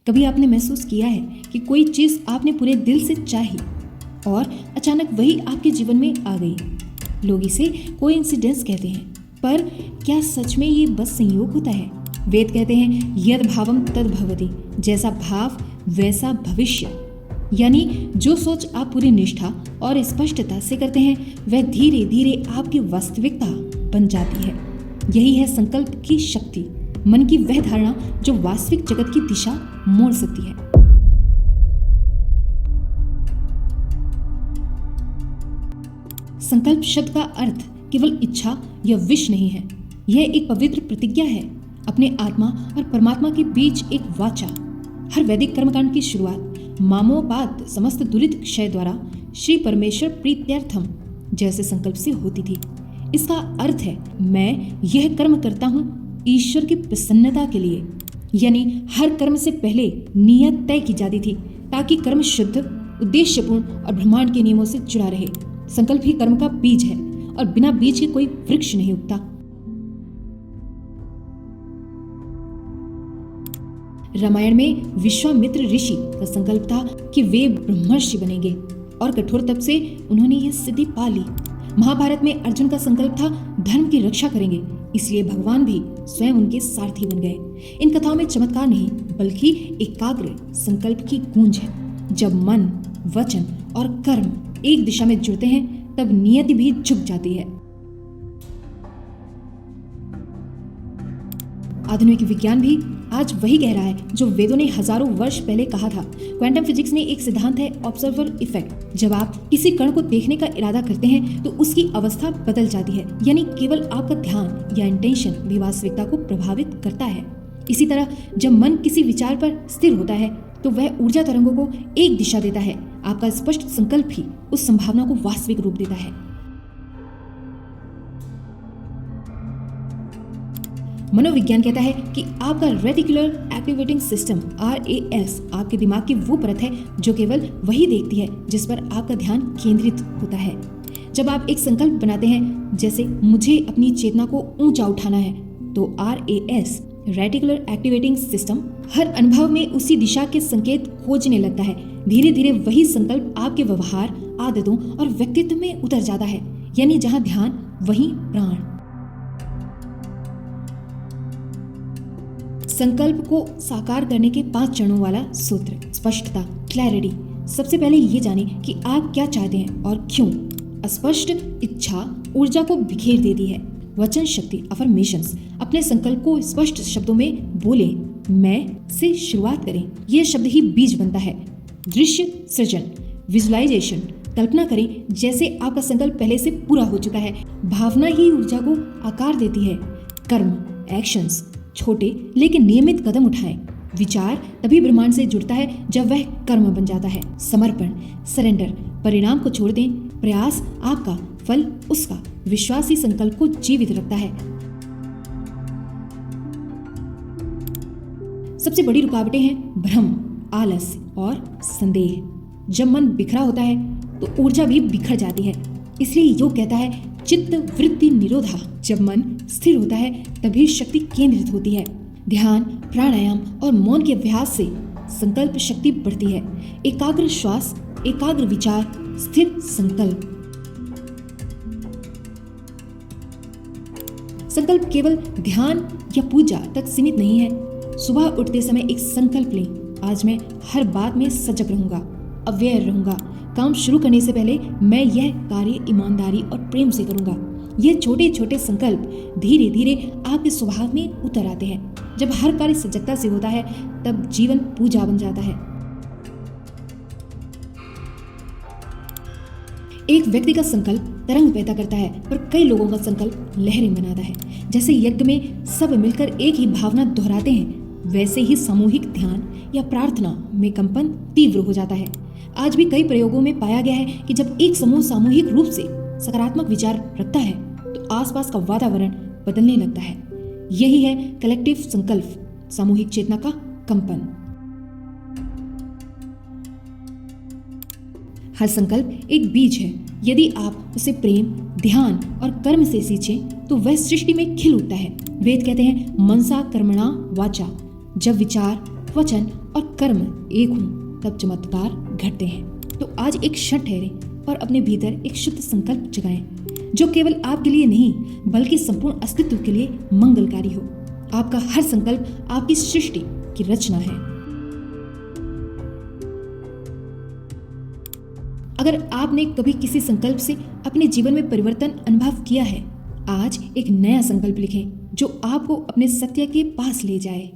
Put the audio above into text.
कभी आपने महसूस किया है कि कोई चीज आपने पूरे दिल से चाही और अचानक वही आपके जीवन में आ गई? लोग इसे कोइंसिडेंस कहते हैं, पर क्या सच में ये बस संयोग होता है? वेद कहते हैं यद भावम तद भवति, जैसा भाव वैसा भविष्य। यानी जो सोच आप पूरी निष्ठा और स्पष्टता से करते हैं वह धीरे धीरे आपकी वास्तविकता बन जाती है। यही है संकल्प की शक्ति, मन की वह धारणा जो वास्तविक जगत की दिशा मोड़ सकती है। संकल्प शब्द का अर्थ केवल इच्छा या विश नहीं है, यह एक पवित्र प्रतिज्ञा है, अपने आत्मा और परमात्मा के बीच एक वाचा। हर वैदिक कर्मकांड की शुरुआत मामोपात समस्त दुरित क्षय द्वारा श्री परमेश्वर प्रीत्यर्थम जैसे संकल्प से होती थी। इसका अर्थ है मैं यह कर्म करता हूँ ईश्वर की प्रसन्नता के लिए। यानी हर कर्म से पहले नियत तय की जाती थी ताकि कर्म शुद्ध, उद्देश्यपूर्ण और ब्रह्मांड के नियमों से जुड़ा रहे। संकल्प ही कर्म का बीज है और बिना बीज के कोई वृक्ष नहीं उगता। रामायण में विश्वामित्र ऋषि का संकल्प था कि वे ब्रह्मर्षि बनेंगे और कठोर तप से उन्होंने यह सिद्धि पा ली। महाभारत में अर्जुन का संकल्प था धर्म की रक्षा करेंगे, इसलिए भगवान भी स्वयं उनके सारथी बन गए। इन कथाओं में चमत्कार नहीं बल्कि एकाग्र संकल्प की गूंज है। जब मन, वचन और कर्म एक दिशा में जुड़ते हैं तब नियति भी झुक जाती है। आधुनिक विज्ञान भी आज वही कह रहा है जो वेदों ने हजारों वर्ष पहले कहा था। क्वांटम फिजिक्स में एक सिद्धांत है ऑब्जर्वर इफेक्ट। जब आप किसी कण को देखने का इरादा करते हैं तो उसकी अवस्था बदल जाती है, यानी केवल आपका ध्यान या इंटेंशन भी वास्तविकता को प्रभावित करता है। इसी तरह जब मन किसी विचार पर स्थिर होता है तो वह ऊर्जा तरंगों को एक दिशा देता है। आपका स्पष्ट संकल्प ही उस संभावना को वास्तविक रूप देता है। मनोविज्ञान कहता है कि आपका रेटिकुलर एक्टिवेटिंग सिस्टम RAS आपके दिमाग की वो परत है जो केवल वही देखती है जिस पर आपका ध्यान केंद्रित होता है। जब आप एक संकल्प बनाते हैं, जैसे मुझे अपनी चेतना को ऊंचा उठाना है, तो RAS रेटिकुलर एक्टिवेटिंग सिस्टम हर अनुभव में उसी दिशा के संकेत खोजने लगता है। धीरे धीरे वही संकल्प आपके व्यवहार, आदतों और व्यक्तित्व में उतर जाता है। यानी जहाँ ध्यान वहीं प्राण। संकल्प को साकार करने के 5 चरणों वाला सूत्र। स्पष्टता, क्लैरिटी। सबसे पहले ये जाने कि आप क्या चाहते हैं और क्यों। अस्पष्ट इच्छा ऊर्जा को बिखेर देती है। वचन शक्ति, अफर्मेशंस। अपने संकल्प को स्पष्ट शब्दों में बोले। मैं से शुरुआत करें, यह शब्द ही बीज बनता है। दृश्य सृजन, विजुअलाइजेशन। कल्पना करें जैसे आपका संकल्प पहले से पूरा हो चुका है। भावना ही ऊर्जा को आकार देती है। कर्म, एक्शंस। छोटे लेकिन नियमित कदम उठाएं। विचार तभी ब्रह्मांड से जुड़ता है जब वह कर्म बन जाता है। समर्पण, सरेंडर। परिणाम को छोड़ दें, प्रयास आपका, फल उसका। विश्वास ही संकल्प को जीवित रखता है। सबसे बड़ी रुकावटें हैं भ्रम, आलस्य और संदेह। जब मन बिखरा होता है तो ऊर्जा भी बिखर जाती है। इसलिए योग कहता है चित्त वृत्ति निरोधा। जब मन स्थिर होता है तभी शक्ति केंद्रित होती है। ध्यान, प्राणायाम और मौन के अभ्यास से संकल्प शक्ति बढ़ती है। एकाग्र श्वास, एकाग्र विचार, स्थिर संकल्प। संकल्प केवल ध्यान या पूजा तक सीमित नहीं है। सुबह उठते समय एक संकल्प लें, आज मैं हर बात में सजग रहूंगा, अवेयर रहूंगा। काम शुरू करने से पहले मैं यह कार्य ईमानदारी और प्रेम से करूंगा। यह छोटे छोटे संकल्प धीरे धीरे आपके स्वभाव में उतर आते हैं। जब हर कार्य सजगता से होता है तब जीवन पूजा बन जाता है। एक व्यक्ति का संकल्प तरंग पैदा करता है, पर कई लोगों का संकल्प लहरें बनाता है। जैसे यज्ञ में सब मिलकर एक ही भावना दोहराते हैं, वैसे ही सामूहिक ध्यान या प्रार्थना में कंपन तीव्र हो जाता है। आज भी कई प्रयोगों में पाया गया है कि जब एक समूह सामूहिक रूप से सकारात्मक विचार रखता है तो आसपास का वातावरण बदलने लगता है। यही है कलेक्टिव संकल्प, सामूहिक चेतना का कंपन। हर संकल्प एक बीज है। यदि आप उसे प्रेम, ध्यान और कर्म से सींचें तो वह सृष्टि में खिल उठता है। वेद कहते हैं मनसा कर्मणा वाचा। जब विचार, वचन और कर्म एक हों तब चमत्कार घटते हैं। तो आज एक क्षण ठहरे और अपने भीतर एक शुद्ध संकल्प जगाएं जो केवल आपके लिए नहीं बल्कि संपूर्ण अस्तित्व के लिए मंगलकारी हो। आपका हर संकल्प आपकी सृष्टि की रचना है। अगर आपने कभी किसी संकल्प से अपने जीवन में परिवर्तन अनुभव किया है, आज एक नया संकल्प लिखें जो आपको अपने सत्य के पास ले जाए।